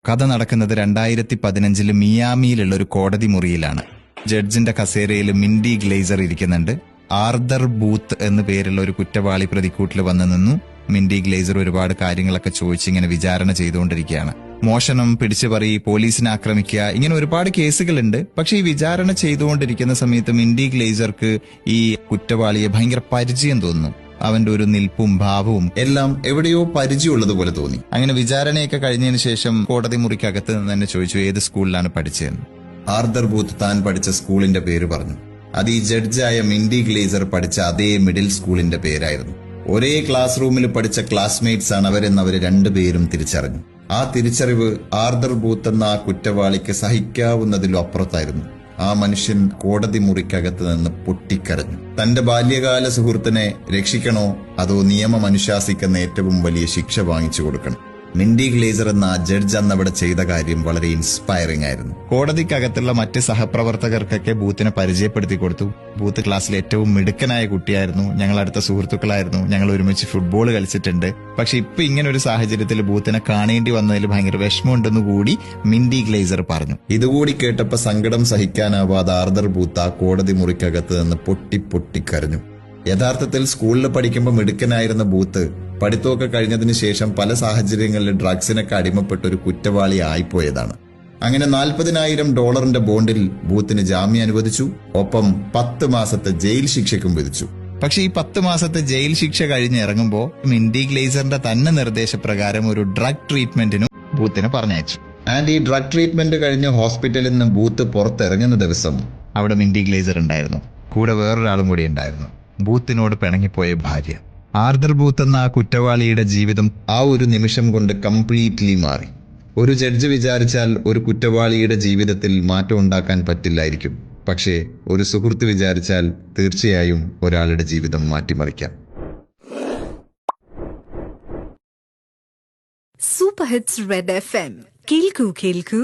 കഥ നടക്കുന്നത് 2015 മിയാമിയിലുള്ള ഒരു കോടതി മുറിയിലാണ്. ജഡ്ജിന്റെ കസേരയിൽ മിൻഡി ഗ്ലേസർ ഇരിക്കുന്നുണ്ട്. ആർതർ ബൂത്ത് എന്നു പേരുള്ള ഒരു കുറ്റവാളി പ്രതിക്കൂട്ടിൽ വന്നു നിന്നു. മിൻഡി ഗ്ലേസർ ഒരുപാട് കാര്യങ്ങളൊക്കെ ചോദിച്ചിങ്ങനെ വിചാരണ ചെയ്തുകൊണ്ടിരിക്കുകയാണ്. മോഷണം, പിടിച്ചുപറി, പോലീസിനെ ആക്രമിക്കുക, ഇങ്ങനെ ഒരുപാട് കേസുകളുണ്ട്. പക്ഷെ ഈ വിചാരണ ചെയ്തുകൊണ്ടിരിക്കുന്ന സമയത്ത് മിൻഡി ഗ്ലേസർക്ക് ഈ കുറ്റവാളിയെ ഭയങ്കര പരിചയം തോന്നുന്നു. അവന്റെ ഒരു നിൽപ്പും ഭാവവും എല്ലാം എവിടെയോ പരിചയമുള്ളതുപോലെ തോന്നി. അങ്ങനെ വിചാരണയൊക്കെ കഴിഞ്ഞതിന് ശേഷം കോടതി മുറിക്കകത്ത് നിന്ന് തന്നെ ചോദിച്ചു ഏത് സ്കൂളിലാണ് പഠിച്ചതെന്ന്. ആർതർ ബൂത്ത് താൻ പഠിച്ച സ്കൂളിന്റെ പേര് പറഞ്ഞു. അത് ഈ ജഡ്ജായ മിൻഡി ഗ്ലേസർ പഠിച്ച അതേ മിഡിൽ സ്കൂളിന്റെ പേരായിരുന്നു. ഒരേ ക്ലാസ് റൂമിൽ പഠിച്ച ക്ലാസ്മേറ്റ്സ് ആണ് അവരെന്ന് അവര് രണ്ടുപേരും തിരിച്ചറിഞ്ഞു. ആ തിരിച്ചറിവ് ആർതർ ബൂത്ത് എന്ന ആ കുറ്റവാളിക്ക് സഹിക്കാവുന്നതിലും അപ്പുറത്തായിരുന്നു. ആ മനുഷ്യൻ കോടതി മുറിക്കകത്ത് നിന്ന് പൊട്ടിക്കരഞ്ഞു. തന്റെ ബാല്യകാല സുഹൃത്തിനെ രക്ഷിക്കണോ അതോ നിയമം അനുശാസിക്കുന്ന ഏറ്റവും വലിയ ശിക്ഷ വാങ്ങിച്ചു കൊടുക്കണം? മിൻഡി ഗ്ലേസർ എന്ന ആ ജഡ്ജ് അന്നവിടെ ചെയ്ത കാര്യം വളരെ ഇൻസ്പയറിംഗ് ആയിരുന്നു. കോടതിക്കകത്തുള്ള മറ്റ് സഹപ്രവർത്തകർക്കൊക്കെ ബൂത്തിനെ പരിചയപ്പെടുത്തി കൊടുത്തു. ബൂത്ത് ക്ലാസ്സിൽ ഏറ്റവും മിടുക്കനായ കുട്ടിയായിരുന്നു. ഞങ്ങൾ അടുത്ത സുഹൃത്തുക്കളായിരുന്നു. ഞങ്ങൾ ഒരുമിച്ച് ഫുട്ബോൾ കളിച്ചിട്ടുണ്ട്. പക്ഷെ ഇപ്പൊ ഇങ്ങനെ ഒരു സാഹചര്യത്തിൽ ബൂത്തിനെ കാണേണ്ടി വന്നതിൽ ഭയങ്കര വിഷമമുണ്ടെന്ന് കൂടി മിൻഡി ഗ്ലേസർ പറഞ്ഞു. ഇതുകൂടി കേട്ടപ്പോ സങ്കടം സഹിക്കാനാവാതെ ആർതർ ബൂത്ത് ആ കോടതി മുറിക്കകത്ത് നിന്ന് പൊട്ടിക്കരഞ്ഞു. യഥാർത്ഥത്തിൽ സ്കൂളിൽ പഠിക്കുമ്പോൾ മിടുക്കനായിരുന്ന ബൂത്ത് പഠിത്തമൊക്കെ കഴിഞ്ഞതിന് ശേഷം പല സാഹചര്യങ്ങളിൽ ഡ്രഗ്സിനൊക്കെ അടിമപ്പെട്ട ഒരു കുറ്റവാളി ആയിപ്പോയതാണ്. അങ്ങനെ $40,000 ബോണ്ടിൽ ബൂത്തിന് ജാമ്യം അനുവദിച്ചു. ഒപ്പം 10 മാസത്തെ ജയിൽ ശിക്ഷയ്ക്കും വിധിച്ചു. പക്ഷെ ഈ 10 മാസത്തെ ജയിൽ ശിക്ഷ കഴിഞ്ഞ് ഇറങ്ങുമ്പോൾ മിൻഡി ഗ്ലേസറിന്റെ തന്നെ നിർദ്ദേശപ്രകാരം ഒരു ഡ്രഗ് ട്രീറ്റ്മെന്റിനും ബൂത്തിനെ പറഞ്ഞയച്ചു. ആൻഡ് ഈ ഡ്രഗ് ട്രീറ്റ്മെന്റ് കഴിഞ്ഞ് ഹോസ്പിറ്റലിൽ നിന്ന് ബൂത്ത് പുറത്തിറങ്ങുന്ന ദിവസം അവിടെ മിൻഡി ഗ്ലേസർ ഉണ്ടായിരുന്നു. കൂടെ വേറൊരാളും കൂടി ഉണ്ടായിരുന്നു, ബൂത്തിനോട് പിണങ്ങിപ്പോയ ഭാര്യ. ആർതർ ബൂത്ത് എന്ന ആ കുറ്റവാളിയുടെ ജീവിതം ആ ഒരു നിമിഷം കൊണ്ട് കംപ്ലീറ്റ്ലി മാറി. ഒരു ജഡ്ജ് വിചാരിച്ചാൽ ഒരു കുറ്റവാളിയുടെ ജീവിതത്തിൽ മാറ്റം ഉണ്ടാക്കാൻ പറ്റില്ലായിരിക്കും. പക്ഷേ ഒരു സുഹൃത്ത് വിചാരിച്ചാൽ തീർച്ചയായും ഒരാളുടെ ജീവിതം മാറ്റിമറിക്കാം. സൂപ്പർ ഹിറ്റ്സ് റെഡ് FM കേൾക്കൂ കേട്ടുകൊണ്ടേയിരിക്കും.